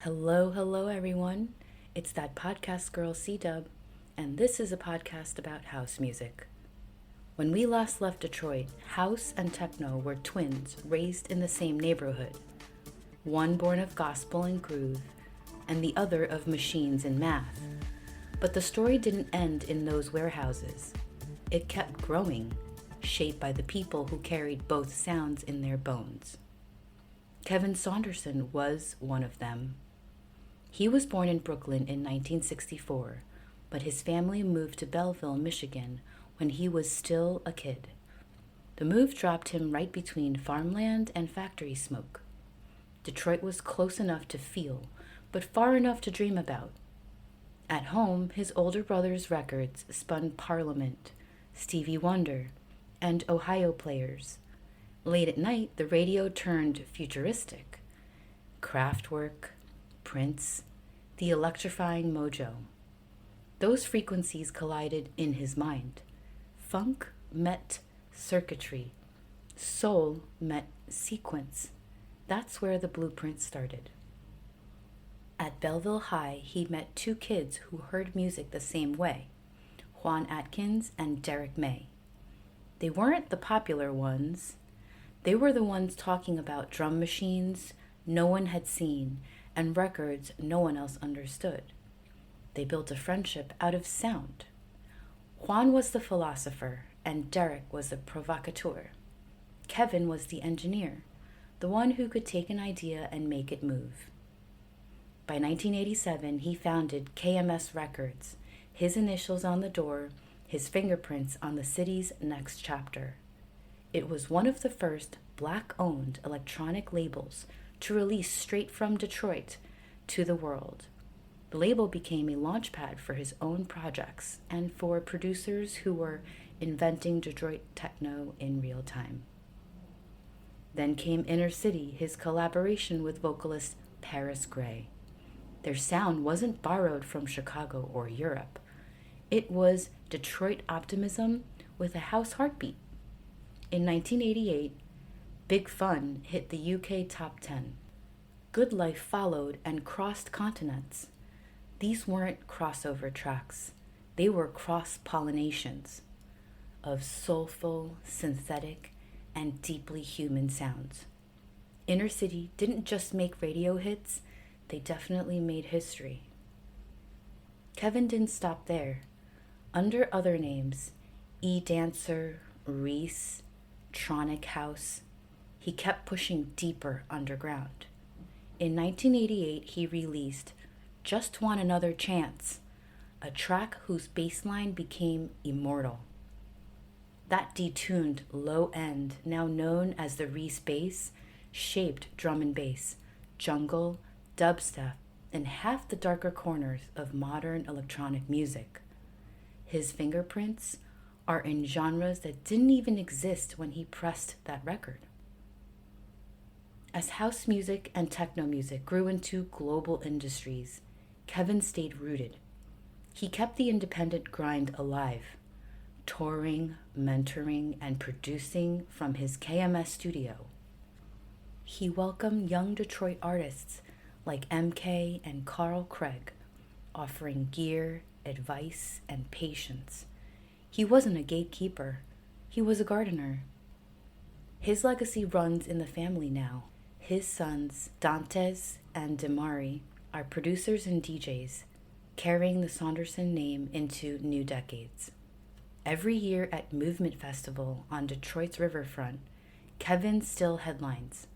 Hello, everyone. It's that podcast girl C-Dub, and this is a podcast about house music. When we last left Detroit, house and techno were twins raised in the same neighborhood, one born of gospel and groove, and the other of machines and math. But the story didn't end in those warehouses. It kept growing, shaped by the people who carried both sounds in their bones. Kevin Saunderson was one of them. He was born in Brooklyn in 1964, but his family moved to Belleville, Michigan, when he was still a kid. The move dropped him right between farmland and factory smoke. Detroit was close enough to feel, but far enough to dream about. At home, his older brother's records spun Parliament, Stevie Wonder, and Ohio players. Late at night, the radio turned futuristic. Kraftwerk, Prince, the Electrifying Mojo. Those frequencies collided in his mind. Funk met circuitry. Soul met sequence. That's where the blueprint started. At Belleville High, he met two kids who heard music the same way, Juan Atkins and Derek May. They weren't the popular ones. They were the ones talking about drum machines no one had seen and records no one else understood. They built a friendship out of sound. Juan was the philosopher and Derek was the provocateur. Kevin was the engineer, the one who could take an idea and make it move. By 1987, he founded KMS Records, his initials on the door, his fingerprints on the city's next chapter. It was one of the first Black-owned electronic labels to release straight from Detroit to the world. The label became a launchpad for his own projects and for producers who were inventing Detroit techno in real time. Then came Inner City, his collaboration with vocalist Paris Gray. Their sound wasn't borrowed from Chicago or Europe. It was Detroit optimism with a house heartbeat. In 1988, Big Fun hit the UK top 10. Good Life followed and crossed continents. These weren't crossover tracks. They were cross-pollinations of soulful, synthetic, and deeply human sounds. Inner City didn't just make radio hits, they definitely made history. Kevin didn't stop there. Under other names, E-Dancer, Reese, Tronic House, he kept pushing deeper underground. In 1988, he released Just Want Another Chance, a track whose bass line became immortal. That detuned low end, now known as the Reese bass, shaped drum and bass, jungle, dubstep, and half the darker corners of modern electronic music. His fingerprints are in genres that didn't even exist when he pressed that record. As house music and techno music grew into global industries, Kevin stayed rooted. He kept the independent grind alive, touring, mentoring, and producing from his KMS studio. He welcomed young Detroit artists like MK and Carl Craig, offering gear, advice, and patience. He wasn't a gatekeeper. He was a gardener. His legacy runs in the family now. His sons, Dantes and Demari, are producers and DJs, carrying the Saunderson name into new decades. Every year at Movement Festival on Detroit's riverfront, Kevin still headlines.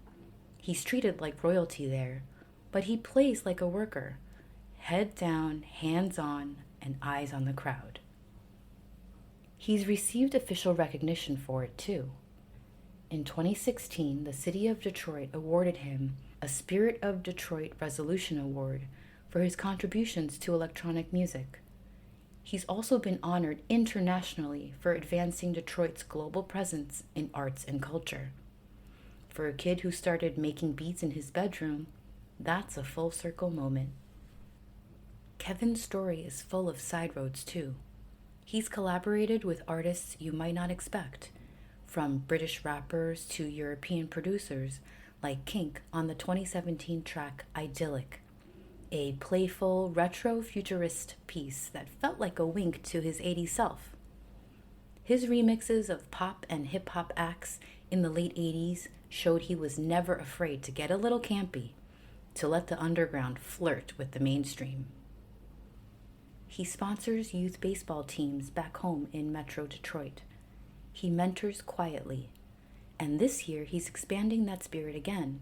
He's treated like royalty there, but he plays like a worker, head down, hands on, and eyes on the crowd. He's received official recognition for it too. In 2016, the City of Detroit awarded him a Spirit of Detroit Resolution Award for his contributions to electronic music. He's also been honored internationally for advancing Detroit's global presence in arts and culture. For a kid who started making beats in his bedroom, that's a full circle moment. Kevin's story is full of side roads too. He's collaborated with artists you might not expect, from British rappers to European producers like Kink on the 2017 track Idyllic. a playful, retro-futurist piece that felt like a wink to his 80s self. His remixes of pop and hip-hop acts in the late 80s showed he was never afraid to get a little campy, to let the underground flirt with the mainstream. He sponsors youth baseball teams back home in Metro Detroit. He mentors quietly, and this year he's expanding that spirit again,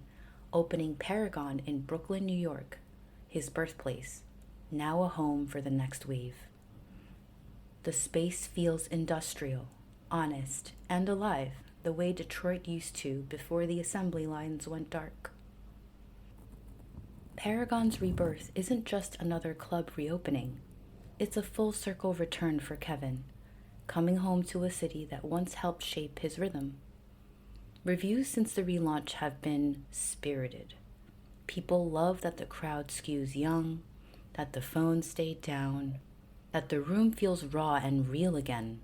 opening Paragon in Brooklyn, New York, his birthplace, now a home for the next wave. The space feels industrial, honest, and alive, the way Detroit used to before the assembly lines went dark. Paragon's rebirth isn't just another club reopening. It's a full circle return for Kevin, coming home to a city that once helped shape his rhythm. Reviews since the relaunch have been spirited. People love that the crowd skews young, that the phones stayed down, that the room feels raw and real again.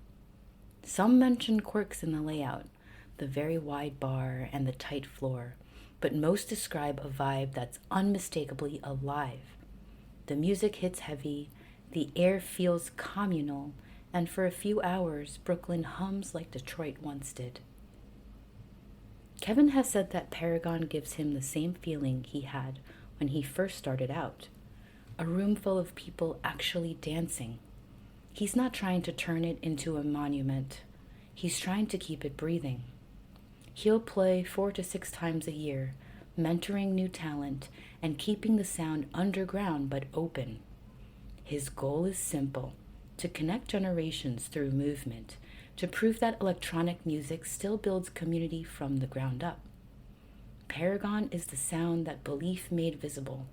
Some mention quirks in the layout, the very wide bar and the tight floor, but most describe a vibe that's unmistakably alive. The music hits heavy, the air feels communal, and for a few hours, Brooklyn hums like Detroit once did. Kevin has said that Paragon gives him the same feeling he had when he first started out, a room full of people actually dancing. He's not trying to turn it into a monument. He's trying to keep it breathing. He'll play 4 to 6 times a year, mentoring new talent and keeping the sound underground but open. His goal is simple: to connect generations through movement, to prove that electronic music still builds community from the ground up. Paragon is the sound that belief made visible,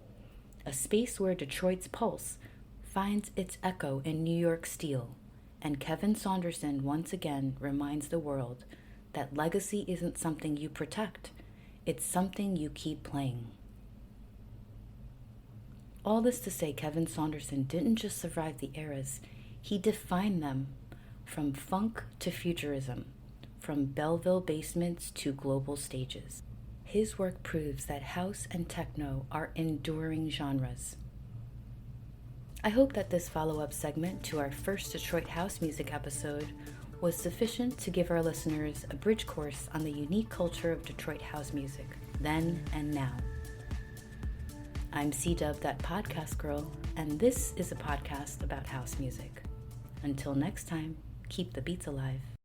a space where Detroit's pulse finds its echo in New York steel, and Kevin Saunderson once again reminds the world that legacy isn't something you protect, it's something you keep playing. All this to say, Kevin Saunderson didn't just survive the eras, he defined them, from funk to futurism, from Belleville basements to global stages. His work proves that house and techno are enduring genres. I hope that this follow-up segment to our first Detroit house music episode was sufficient to give our listeners a bridge course on the unique culture of Detroit house music, then and now. I'm C-Dub, that podcast girl, and this is a podcast about house music. Until next time, keep the beats alive.